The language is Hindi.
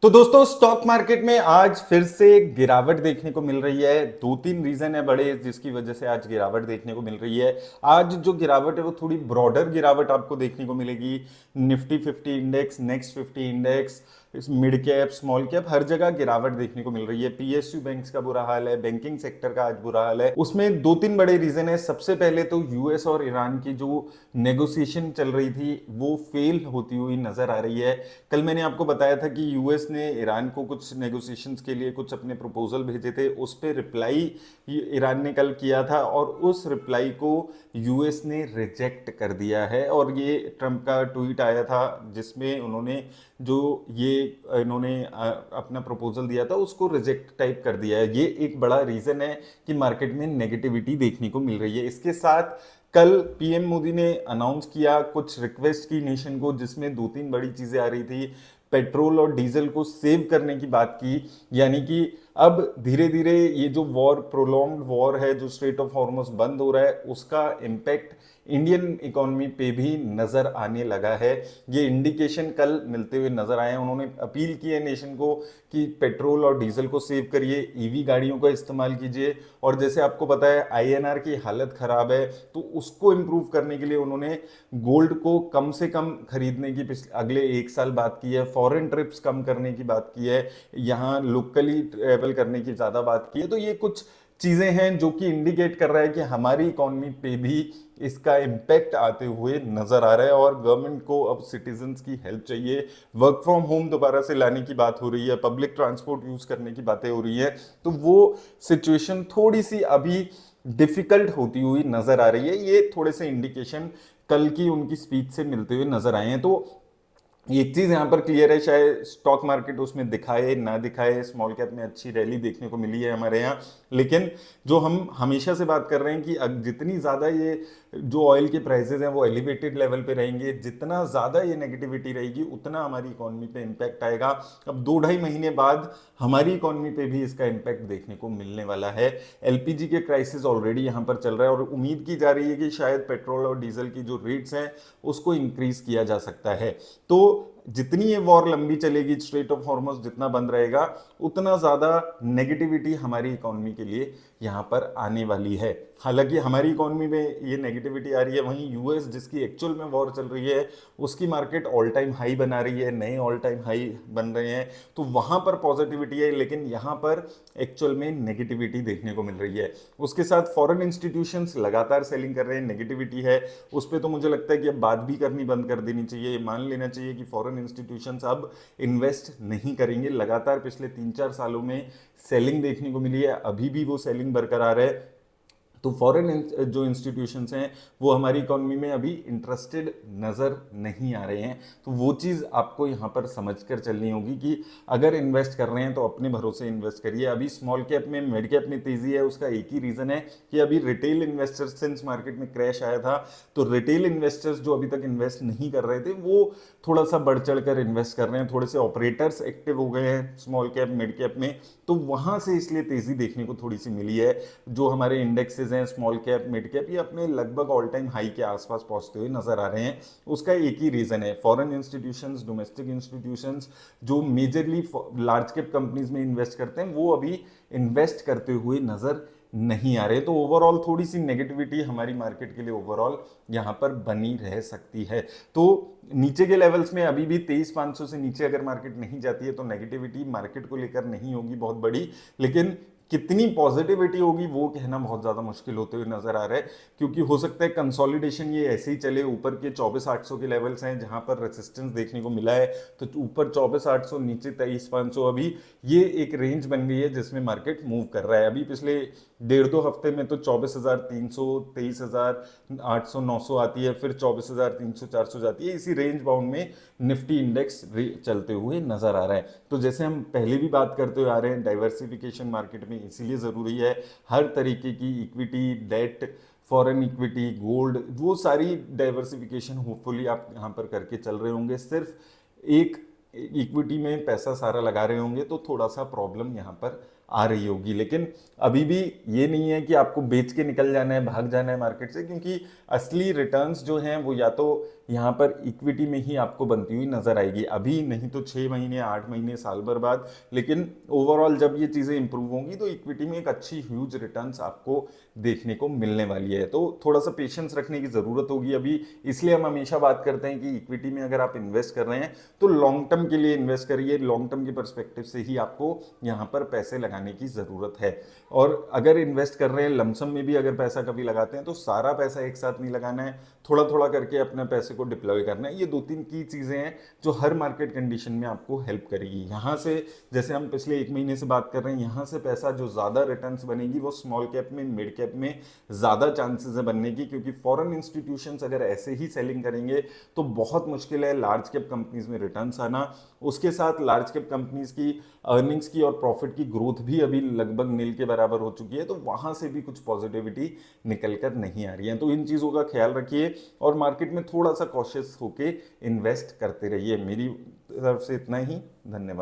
तो दोस्तों स्टॉक मार्केट में आज फिर से गिरावट देखने को मिल रही है। दो तीन रीजन है बड़े जिसकी वजह से आज गिरावट देखने को मिल रही है। आज जो गिरावट है वो थोड़ी ब्रॉडर गिरावट आपको देखने को मिलेगी। Nifty 50 index, next 50 index, mid cap, small cap, हर जगह गिरावट देखने को मिल रही है। पीएसयू बैंक्स का बुरा हाल है, बैंकिंग सेक्टर का आज बुरा हाल है। उसमें दो तीन बड़े रीजन है। सबसे पहले तो यूएस और ईरान की जो नेगोशिएशन चल रही थी वो फेल होती हुई नजर आ रही है। कल मैंने आपको बताया था कि यूएस ने ईरान को कुछ नेगोशिएशंस के लिए कुछ अपने प्रपोजल भेजे थे, उस पर रिप्लाई ईरान ने कल किया था और उस रिप्लाई को यूएस ने रिजेक्ट कर दिया है। और ये ट्रंप का ट्वीट आया था जिसमें उन्होंने जो ये इन्होंने अपना प्रपोजल दिया था उसको रिजेक्ट टाइप कर दिया है। ये एक बड़ा रीजन है कि मार्केट में नेगेटिविटी देखने को मिल रही है। इसके साथ कल पीएम मोदी ने अनाउंस किया, कुछ रिक्वेस्ट की नेशन को, जिसमें दो तीन बड़ी चीजें आ रही थी। पेट्रोल और डीजल को सेव करने की बात की, यानी कि अब धीरे धीरे ये जो वॉर, प्रोलॉन्ग्ड वॉर है, जो स्ट्रेट ऑफ हॉर्मुज बंद हो रहा है, उसका इम्पैक्ट इंडियन इकोनॉमी पे भी नजर आने लगा है। ये इंडिकेशन कल मिलते हुए नजर आए। उन्होंने अपील की है नेशन को कि पेट्रोल और डीजल को सेव करिए, ईवी गाड़ियों का इस्तेमाल कीजिए। और जैसे आपको पता है आईएनआर की हालत खराब है, तो उसको इम्प्रूव करने के लिए उन्होंने गोल्ड को कम से कम खरीदने की अगले एक साल बात की है। फॉरेन ट्रिप्स कम करने की बात की है, यहाँ लोकली ट्रेवल करने की ज़्यादा बात की है। तो ये कुछ चीज़ें हैं जो कि इंडिकेट कर रहा है कि हमारी इकोनॉमी पे भी इसका इम्पैक्ट आते हुए नजर आ रहा है। और गवर्नमेंट को अब सिटीजन्स की हेल्प चाहिए। वर्क फ्रॉम होम दोबारा से लाने की बात हो रही है, पब्लिक ट्रांसपोर्ट यूज करने की बातें हो रही है। तो वो सिचुएशन थोड़ी सी अभी डिफिकल्ट होती हुई नजर आ रही है। ये थोड़े से इंडिकेशन कल की उनकी स्पीच से मिलते हुए नजर आए हैं। तो एक चीज यहां पर क्लियर है, चाहे स्टॉक मार्केट उसमें दिखाए ना दिखाए, स्मॉल कैप में अच्छी रैली देखने को मिली है हमारे यहाँ। लेकिन जो हम हमेशा से बात कर रहे हैं कि जितनी ज्यादा ये जो ऑयल के प्राइसेस हैं वो एलिवेटेड लेवल पे रहेंगे, जितना ज्यादा ये नेगेटिविटी रहेगी उतना हमारी इकोनॉमी पे इम्पैक्ट आएगा। अब दो ढाई महीने बाद हमारी इकोनॉमी पे भी इसका इम्पैक्ट देखने को मिलने वाला है। एलपीजी के क्राइसिस ऑलरेडी यहाँ पर चल रहा है और उम्मीद की जा रही है कि शायद पेट्रोल और डीजल की जो रेट्स हैं उसको इंक्रीज किया जा सकता है। तो जितनी ये वॉर लंबी चलेगी, स्ट्रेट ऑफ हॉर्मुज जितना बंद रहेगा, उतना ज्यादा नेगेटिविटी हमारी इकोनॉमी के लिए यहाँ पर आने वाली है। हालांकि हमारी इकोनॉमी में ये नेगेटिविटी आ रही है, वहीं यूएस जिसकी एक्चुअल में वॉर चल रही है उसकी मार्केट ऑल टाइम हाई बना रही है, नए ऑल टाइम हाई बन रहे हैं। तो वहां पर पॉजिटिविटी है, लेकिन यहाँ पर एक्चुअल में नेगेटिविटी देखने को मिल रही है। उसके साथ फॉरेन इंस्टीट्यूशंस लगातार सेलिंग कर रहे हैं, नेगेटिविटी है। उस पर तो मुझे लगता है कि अब बात भी करनी बंद कर देनी चाहिए। मान लेना चाहिए कि फॉरेन इंस्टीट्यूशंस अब इन्वेस्ट नहीं करेंगे। लगातार पिछले 3-4 सालों में सेलिंग देखने को मिली है, अभी भी वो सेलिंग बरकरार है। तो फॉरेन जो इंस्टीट्यूशंस हैं वो हमारी इकोनॉमी में अभी इंटरेस्टेड नज़र नहीं आ रहे हैं। तो वो चीज़ आपको यहाँ पर समझकर चलनी होगी कि अगर इन्वेस्ट कर रहे हैं तो अपने भरोसे इन्वेस्ट करिए। अभी स्मॉल कैप में, मिड कैप में तेज़ी है, उसका एक ही रीज़न है कि अभी रिटेल इन्वेस्टर्स, सिंस मार्केट में क्रैश आया था तो रिटेल इन्वेस्टर्स जो अभी तक इन्वेस्ट नहीं कर रहे थे वो थोड़ा सा बढ़ चढ़ कर इन्वेस्ट कर रहे हैं। थोड़े से ऑपरेटर्स एक्टिव हो गए हैं स्मॉल कैप मिड कैप में, तो वहाँ से इसलिए तेज़ी देखने को थोड़ी सी मिली है। जो हमारे इंडेक्सेस हैं स्मॉल कैप मिड कैप, ये अपने लगभग ऑल टाइम हाई के आसपास पहुंचते हुए नजर आ रहे हैं। उसका एक ही रीजन है, फॉरेन इंस्टीट्यूशंस, डोमेस्टिक इंस्टीट्यूशंस जो मेजरली लार्ज कैप कंपनीज में इन्वेस्ट करते हैं वो अभी इन्वेस्ट करते हुए नजर नहीं आ रहे। तो ओवरऑल थोड़ी सी नेगेटिविटी हमारी मार्केट के लिए ओवरऑल यहाँ पर बनी रह सकती है। तो नीचे के लेवल्स में अभी भी 23,500 से नीचे अगर मार्केट नहीं जाती है तो नेगेटिविटी मार्केट को लेकर नहीं होगी बहुत बड़ी, लेकिन कितनी पॉजिटिविटी होगी वो कहना बहुत ज़्यादा मुश्किल होते हुए नजर आ रहा है। क्योंकि हो सकता है कंसोलिडेशन ये ऐसे ही चले, ऊपर के 24,800 के लेवल्स हैं जहां पर रेसिस्टेंस देखने को मिला है, तो ऊपर 24,800, नीचे 23,500, अभी ये एक रेंज बन गई है जिसमें मार्केट मूव कर रहा है। अभी पिछले 1.5-2 हफ्ते में तो 24,300, 23,800, 900 आती है, फिर 24,300, 400 जाती है। इसी रेंज बाउंड में निफ्टी इंडेक्स चलते हुए नजर आ रहा है। तो जैसे हम पहले भी बात करते हुए आ रहे हैं, डाइवर्सिफिकेशन मार्केट में इसीलिए ज़रूरी है। हर तरीके की equity, debt, foreign equity, gold, वो सारी डाइवर्सिफिकेशन होपफुली आप यहाँ पर करके चल रहे होंगे। सिर्फ एक इक्विटी में पैसा सारा लगा रहे होंगे तो थोड़ा सा प्रॉब्लम यहाँ पर आ रही होगी। लेकिन अभी भी ये नहीं है कि आपको बेच के निकल जाना है, भाग जाना है मार्केट से, क्योंकि असली रिटर्न्स जो हैं वो या तो यहाँ पर इक्विटी में ही आपको बनती हुई नजर आएगी, अभी नहीं तो 6 महीने, 8 महीने, साल भर बाद। लेकिन ओवरऑल जब ये चीज़ें इंप्रूव होंगी तो इक्विटी में एक अच्छी ह्यूज रिटर्न्स आपको देखने को मिलने वाली है। तो थोड़ा सा पेशेंस रखने की ज़रूरत होगी अभी। इसलिए हम हमेशा बात करते हैं कि इक्विटी में अगर आप इन्वेस्ट कर रहे हैं तो लॉन्ग टर्म के लिए इन्वेस्ट करिए, लॉन्ग टर्म के परस्पेक्टिव से ही आपको यहाँ पर पैसे लगाने की ज़रूरत है। और अगर इन्वेस्ट कर रहे हैं लमसम में भी अगर पैसा कभी लगाते हैं तो सारा पैसा एक साथ नहीं लगाना है, थोड़ा थोड़ा करके अपने पैसे को डिप्लॉय करना है। ये 2-3 की चीज़ें हैं जो हर मार्केट कंडीशन में आपको हेल्प करेगी। यहाँ से जैसे हम पिछले 1 महीने से बात कर रहे हैं, यहाँ से पैसा जो ज़्यादा रिटर्न्स बनेगी वो स्मॉल कैप में, मिड कैप में ज़्यादा चांसेस है बनने की, क्योंकि फॉरेन इंस्टीट्यूशंस अगर ऐसे ही सेलिंग करेंगे तो बहुत मुश्किल है लार्ज कैप कंपनीज में रिटर्न्स आना। उसके साथ लार्ज कैप कंपनीज की अर्निंग्स की और प्रॉफिट की ग्रोथ भी अभी लगभग नील के बराबर हो चुकी है, तो वहाँ से भी कुछ पॉजिटिविटी निकल कर नहीं आ रही है। तो इन चीज़ों का ख्याल रखिए और मार्केट में थोड़ा सा कॉशियस होके इन्वेस्ट करते रहिए। मेरी तरफ से इतना ही, धन्यवाद।